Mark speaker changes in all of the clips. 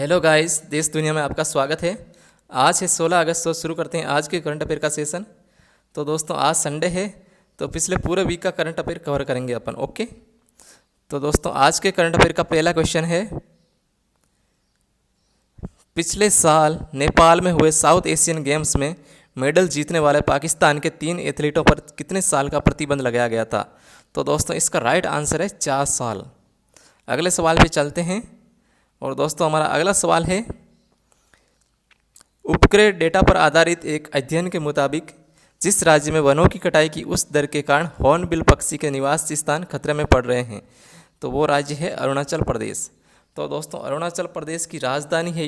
Speaker 1: Hello guys, देश दुनिया में आपका स्वागत है। आज है 16 अगस्त, तो शुरू करते हैं आज के करंट अफेयर का सेशन। तो दोस्तों आज संडे है, तो पिछले पूरे वीक का करंट अफेयर कवर करेंगे अपन। ओके, तो दोस्तों आज के करंट अफेयर का पहला क्वेश्चन है, पिछले साल नेपाल में हुए साउथ एशियन गेम्स में मेडल जीतने वाले पाकिस्तान के 3 एथलीटों पर कितने साल का प्रतिबंध लगाया गया था? तो दोस्तों इसका राइट आंसर है 4 साल। अगले सवाल पे चलते हैं। और दोस्तों हमारा अगला सवाल है, उपग्रह डेटा पर आधारित एक अध्ययन के मुताबिक जिस राज्य में वनों की कटाई की उस दर के कारण हॉर्नबिल पक्षी के निवास स्थान खतरे में पड़ रहे हैं, तो वो राज्य है अरुणाचल प्रदेश। तो दोस्तों अरुणाचल प्रदेश की राजधानी है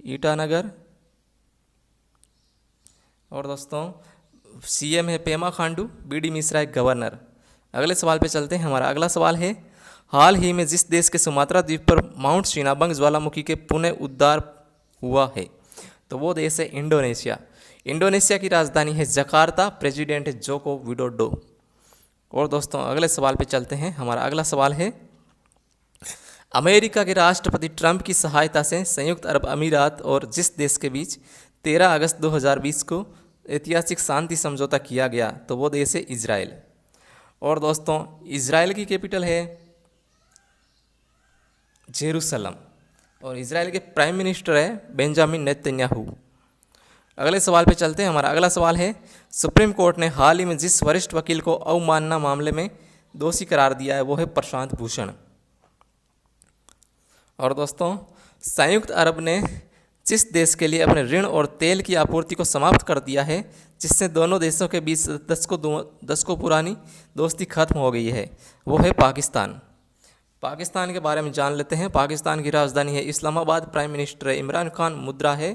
Speaker 1: ईटानगर। और दोस्तों सीएम है पेमा खांडू, बीडी मिश्रा है गवर्नर। अगले सवाल पे चलते हैं। हमारा अगला सवाल है, हाल ही में जिस देश के सुमात्रा द्वीप पर माउंट शिनाबंग ज्वालामुखी के पुनः उद्धार हुआ है, तो वो देश है इंडोनेशिया। इंडोनेशिया की राजधानी है जकार्ता, प्रेसिडेंट है जोको विडोडो। और दोस्तों अगले सवाल पे चलते हैं। हमारा अगला सवाल है, अमेरिका के राष्ट्रपति ट्रंप की सहायता से संयुक्त अरब अमीरात और जिस देश के बीच 13 अगस्त 2020 को ऐतिहासिक शांति समझौता किया गया, तो वो देश है इजराइल। और दोस्तों इजराइल की कैपिटल है जेरूसलम, और इजराइल के प्राइम मिनिस्टर है बेंजामिन नेतन्याहू। अगले सवाल पे चलते हैं। हमारा अगला सवाल है, सुप्रीम कोर्ट ने हाल ही में जिस वरिष्ठ वकील को अवमानना मामले में दोषी करार दिया है, वो है प्रशांत भूषण। और दोस्तों संयुक्त अरब ने जिस देश के लिए अपने ऋण और तेल की आपूर्ति को समाप्त कर दिया है, जिससे दोनों देशों के बीच दशकों पुरानी दोस्ती खत्म हो गई है, वो है पाकिस्तान। पाकिस्तान के बारे में जान लेते हैं। पाकिस्तान की राजधानी है इस्लामाबाद, प्राइम मिनिस्टर है इमरान खान, मुद्रा है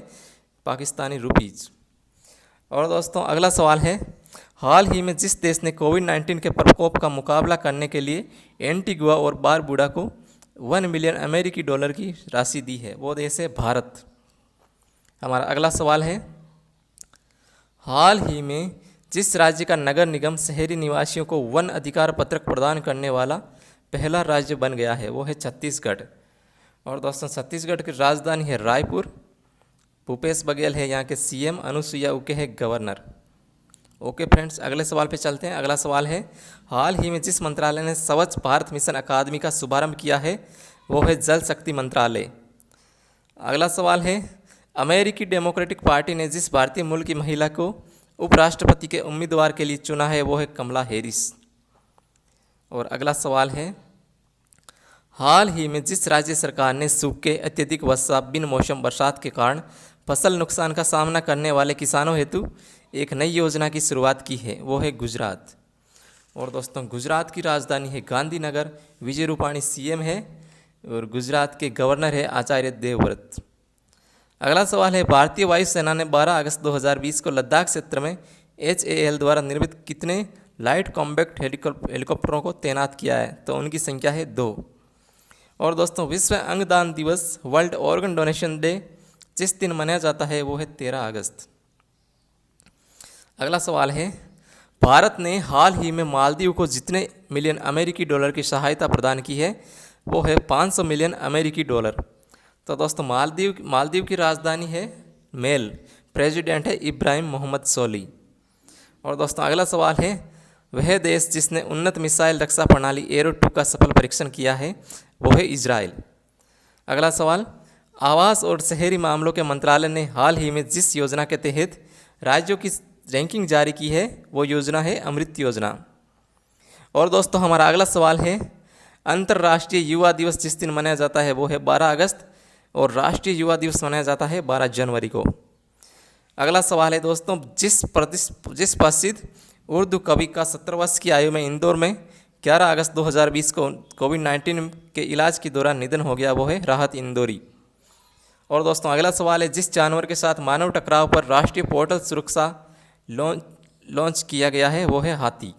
Speaker 1: पाकिस्तानी रुपीज़। और दोस्तों अगला सवाल है, हाल ही में जिस देश ने कोविड-19 के प्रकोप का मुकाबला करने के लिए एंटीगुआ और बारबुडा को 1 मिलियन अमेरिकी डॉलर की राशि दी है, वो देश है भारत। हमारा अगला सवाल है, हाल ही में जिस राज्य का नगर निगम शहरी निवासियों को वन अधिकार पत्रक प्रदान करने वाला पहला राज्य बन गया है, वो है छत्तीसगढ़। और दोस्तों छत्तीसगढ़ की राजधानी है रायपुर। भूपेश बघेल है यहाँ के सीएम, अनुसुईया उइके है गवर्नर। ओके फ्रेंड्स, अगले सवाल पे चलते हैं। अगला सवाल है, हाल ही में जिस मंत्रालय ने स्वच्छ भारत मिशन अकादमी का शुभारंभ किया है, वो है जल शक्ति मंत्रालय। अगला सवाल है, अमेरिकी डेमोक्रेटिक पार्टी ने जिस भारतीय मूल की महिला को उपराष्ट्रपति के उम्मीदवार के लिए चुना है, वो है कमला हैरिस। और अगला सवाल है, हाल ही में जिस राज्य सरकार ने सूखे, अत्यधिक वर्षा, बिन मौसम बरसात के कारण फसल नुकसान का सामना करने वाले किसानों हेतु एक नई योजना की शुरुआत की है, वो है गुजरात। और दोस्तों गुजरात की राजधानी है गांधीनगर। विजय रूपाणी सीएम है और गुजरात के गवर्नर है आचार्य देवव्रत। अगला सवाल है, भारतीय वायुसेना ने 12 अगस्त 2020 को लद्दाख क्षेत्र में HAL द्वारा निर्मित कितने लाइट कॉम्बैक्ट हेलीकॉप्टरों को तैनात किया है? तो उनकी संख्या है 2। और दोस्तों विश्व अंगदान दिवस, वर्ल्ड ऑर्गन डोनेशन डे जिस दिन मनाया जाता है, वो है 13 अगस्त। अगला सवाल है, भारत ने हाल ही में मालदीव को जितने मिलियन अमेरिकी डॉलर की सहायता प्रदान की है, वो है 500 मिलियन अमेरिकी डॉलर। तो दोस्तों मालदीव की राजधानी है मेल, प्रेसिडेंट है इब्राहिम मोहम्मद सोली। और दोस्तों अगला सवाल है, वह देश जिसने उन्नत मिसाइल रक्षा प्रणाली एरो 2 का सफल परीक्षण किया है, वो है इजराइल। अगला सवाल, आवास और शहरी मामलों के मंत्रालय ने हाल ही में जिस योजना के तहत राज्यों की रैंकिंग जारी की है, वो योजना है अमृत योजना। और दोस्तों हमारा अगला सवाल है, अंतर्राष्ट्रीय युवा दिवस जिस दिन मनाया जाता है, वो है 12 अगस्त, और राष्ट्रीय युवा दिवस मनाया जाता है 12 जनवरी को। अगला सवाल है दोस्तों, जिस प्रसिद्ध उर्दू कवि का 70 वर्ष की आयु में इंदौर में 11 अगस्त 2020 को कोविड-19 के इलाज के दौरान निधन हो गया, वो है राहत इंदौरी। और दोस्तों अगला सवाल है, जिस जानवर के साथ मानव टकराव पर राष्ट्रीय पोर्टल सुरक्षा लॉन्च किया गया है, वो है हाथी।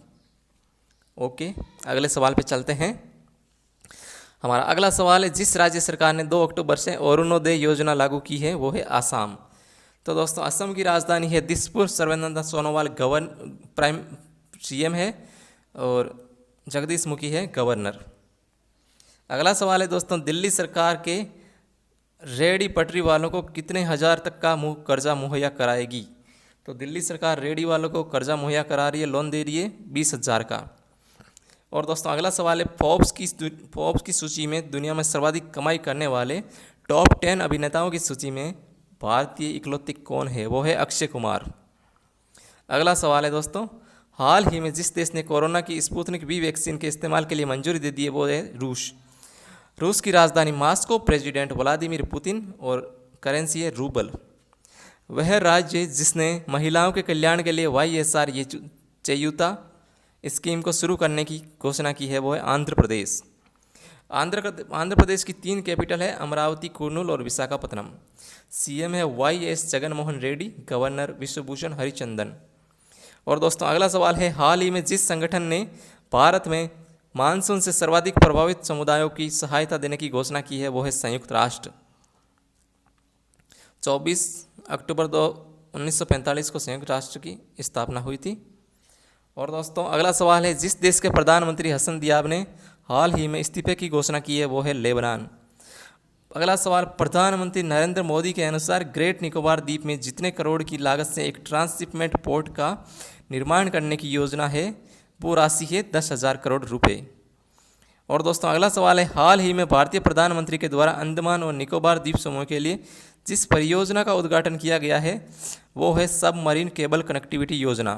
Speaker 1: ओके, अगले सवाल पे चलते हैं। हमारा अगला सवाल है, जिस राज्य सरकार ने 2 अक्टूबर से अरुणोदय योजना लागू की है, वो है आसाम। तो दोस्तों असम की राजधानी है दिसपुर, सर्बानंद सोनोवाल प्राइम सीएम है और जगदीश मुखी है गवर्नर। अगला सवाल है दोस्तों, दिल्ली सरकार के रेहड़ी पटरी वालों को कितने हज़ार तक का कर्जा मुहैया कराएगी? तो दिल्ली सरकार रेहड़ी वालों को कर्जा मुहैया करा रही है, लोन दे रही है 20,000 का। और दोस्तों अगला सवाल है, फोर्ब्स की सूची में दुनिया में सर्वाधिक कमाई करने वाले टॉप 10 अभिनेताओं की सूची में भारतीय इकलौते कौन है? वो है अक्षय कुमार। अगला सवाल है दोस्तों, हाल ही में जिस देश ने कोरोना की स्पुतनिक वी वैक्सीन के इस्तेमाल के लिए मंजूरी दे दी है वो है रूस। रूस की राजधानी मॉस्को, प्रेसिडेंट व्लादिमीर पुतिन और करेंसी है रूबल। वह राज्य जिसने महिलाओं के कल्याण के लिए YSR चेयुता स्कीम को शुरू करने की घोषणा की है वो है आंध्र प्रदेश। आंध्र प्रदेश की 3 कैपिटल है अमरावती, कुर्नूल और विशाखापत्तनम। CM है YS जगनमोहन रेड्डी, गवर्नर विश्वभूषण हरिचंदन। और दोस्तों अगला सवाल है, हाल ही में जिस संगठन ने भारत में मानसून से सर्वाधिक प्रभावित समुदायों की सहायता देने की घोषणा की है वो है संयुक्त राष्ट्र। 24 अक्टूबर 1945 को संयुक्त राष्ट्र की स्थापना हुई थी। और दोस्तों अगला सवाल है, जिस देश के प्रधानमंत्री हसन दियाब ने हाल ही में इस्तीफे की घोषणा की है वो है लेबनान। अगला सवाल, प्रधानमंत्री नरेंद्र मोदी के अनुसार ग्रेट निकोबार द्वीप में जितने करोड़ की लागत से एक ट्रांसशिपमेंट पोर्ट का निर्माण करने की योजना है वो राशि है 10,000 करोड़ रुपए। और दोस्तों अगला सवाल है, हाल ही में भारतीय प्रधानमंत्री के द्वारा अंडमान और निकोबार द्वीप समूह के लिए जिस परियोजना का उद्घाटन किया गया है वो है सबमरीन केबल कनेक्टिविटी योजना।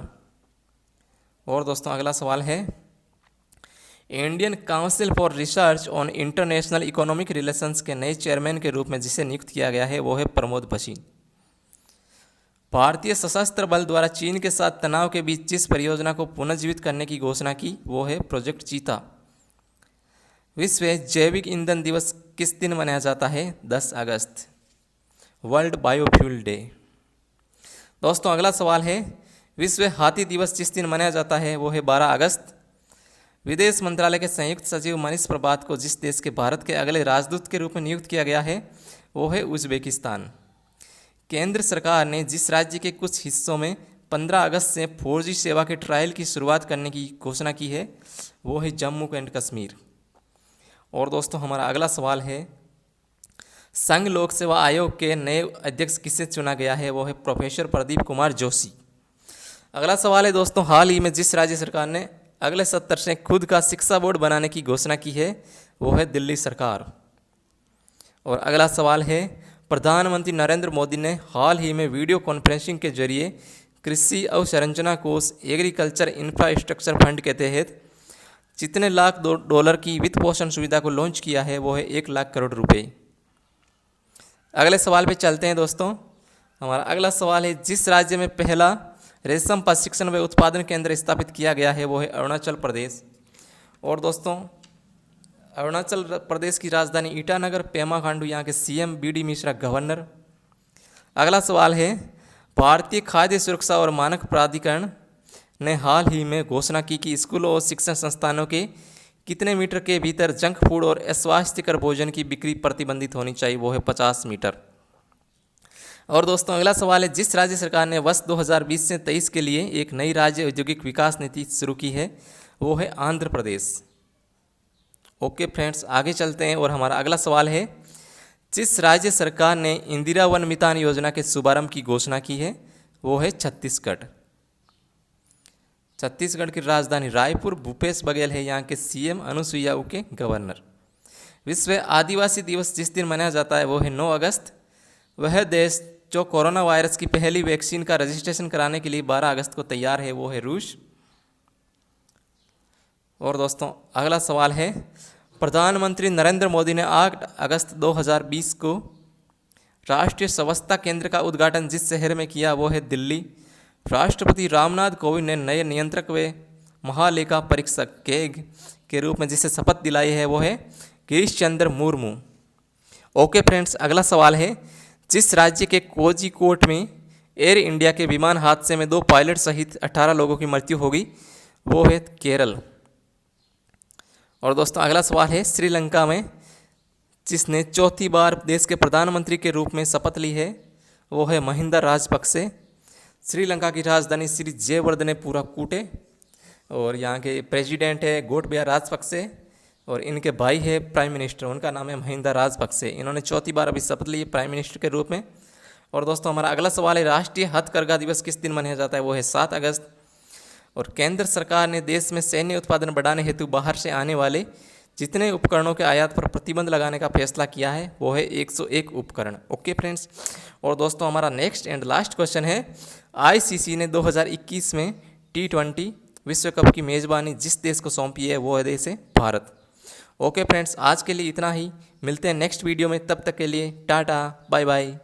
Speaker 1: और दोस्तों अगला सवाल है, Indian council for research on international economic relations के नए चेयरमैन के रूप में जिसे नियुक्त किया गया है वो है प्रमोद भसीन। भारतीय सशस्त्र बल द्वारा चीन के साथ तनाव के बीच जिस परियोजना को पुनर्जीवित करने की घोषणा की वो है प्रोजेक्ट चीता। विश्व जैविक ईंधन दिवस किस दिन मनाया जाता है? 10 अगस्त, वर्ल्ड बायोफ्यूल डे। दोस्तों अगला सवाल है, विश्व हाथी दिवस जिस दिन मनाया जाता है वो है 12 अगस्त। विदेश मंत्रालय के संयुक्त सचिव मनीष प्रभात को जिस देश के भारत के अगले राजदूत के रूप में नियुक्त किया गया है वो है उज्बेकिस्तान। केंद्र सरकार ने जिस राज्य के कुछ हिस्सों में 15 अगस्त से 4G सेवा के ट्रायल की शुरुआत करने की घोषणा की है वो है जम्मू एंड कश्मीर। और दोस्तों हमारा अगला सवाल है, संघ लोक सेवा आयोग के नए अध्यक्ष किसे चुना गया है वो है प्रोफेसर प्रदीप कुमार जोशी। अगला सवाल है दोस्तों, हाल ही में जिस राज्य सरकार ने अगले सत्र से खुद का शिक्षा बोर्ड बनाने की घोषणा की है वो है दिल्ली सरकार। और अगला सवाल है, प्रधानमंत्री नरेंद्र मोदी ने हाल ही में वीडियो कॉन्फ्रेंसिंग के जरिए कृषि अवसंरचना कोष एग्रीकल्चर इंफ्रास्ट्रक्चर फंड के तहत जितने लाख $2 की वित्त पोषण सुविधा को लॉन्च किया है वो है 1 लाख करोड़ रुपए। अगले सवाल पे चलते हैं दोस्तों। हमारा अगला सवाल है, जिस राज्य में पहला रेशम प्रशिक्षण व उत्पादन केंद्र स्थापित किया गया है वो है अरुणाचल प्रदेश। और दोस्तों अरुणाचल प्रदेश की राजधानी ईटानगर, पेमा खांडू यहाँ के CM BD मिश्रा गवर्नर। अगला सवाल है, भारतीय खाद्य सुरक्षा और मानक प्राधिकरण ने हाल ही में घोषणा की कि स्कूलों और शिक्षण संस्थानों के कितने मीटर के भीतर जंक फूड और अस्वास्थ्यकर भोजन की बिक्री प्रतिबंधित होनी चाहिए वो है 50 मीटर। और दोस्तों अगला सवाल है, जिस राज्य सरकार ने वर्ष 2020 से 23 के लिए एक नई राज्य औद्योगिक विकास नीति शुरू की है वो है आंध्र प्रदेश। ओके फ्रेंड्स, आगे चलते हैं। और हमारा अगला सवाल है, जिस राज्य सरकार ने इंदिरा वन मितान योजना के शुभारंभ की घोषणा की है वो है छत्तीसगढ़। छत्तीसगढ़ की राजधानी रायपुर, भूपेश बघेल है यहाँ के CM, अनुसुईया उइके गवर्नर। विश्व आदिवासी दिवस जिस दिन मनाया जाता है वो है 9 अगस्त। वह देश जो कोरोना वायरस की पहली वैक्सीन का रजिस्ट्रेशन कराने के लिए 12 अगस्त को तैयार है वो है रूस। और दोस्तों अगला सवाल है, प्रधानमंत्री नरेंद्र मोदी ने 8 अगस्त 2020 को राष्ट्रीय स्वच्छता केंद्र का उद्घाटन जिस शहर में किया वो है दिल्ली। राष्ट्रपति रामनाथ कोविंद ने नए नियंत्रक व महालेखा परीक्षक केग के रूप में जिसे शपथ दिलाई है वो है गिरीश चंद्र मुर्मू। ओके फ्रेंड्स, अगला सवाल है, जिस राज्य के कोझिकोड में एयर इंडिया के विमान हादसे में 2 पायलट सहित 18 लोगों की मृत्यु होगी वो है केरल। और दोस्तों अगला सवाल है, श्रीलंका में जिसने चौथी बार देश के प्रधानमंत्री के रूप में शपथ ली है वो है महिंदा राजपक्षे। श्रीलंका की राजधानी श्री जयवर्धने पूरा कूटे और यहाँ के प्रेसिडेंट है गोटबाया राजपक्षे। और इनके भाई है प्राइम मिनिस्टर, उनका नाम है महिंदा राजपक्षे। इन्होंने चौथी बार अभी शपथ ली है प्राइम मिनिस्टर के रूप में। और दोस्तों हमारा अगला सवाल है, राष्ट्रीय हथकरघा दिवस किस दिन मनाया जाता है? वो है 7 अगस्त। और केंद्र सरकार ने देश में सैन्य उत्पादन बढ़ाने हेतु बाहर से आने वाले जितने उपकरणों के आयात पर प्रतिबंध लगाने का फैसला किया है वो है 101 उपकरण। Okay friends. और दोस्तों हमारा नेक्स्ट एंड लास्ट क्वेश्चन है, आईसीसी ने 2021 में T20 विश्व कप की मेज़बानी जिस देश को सौंपी है वो है देश है भारत। ओके फ्रेंड्स, आज के लिए इतना ही, मिलते हैं नेक्स्ट वीडियो में, तब तक के लिए टाटा बाय बाय।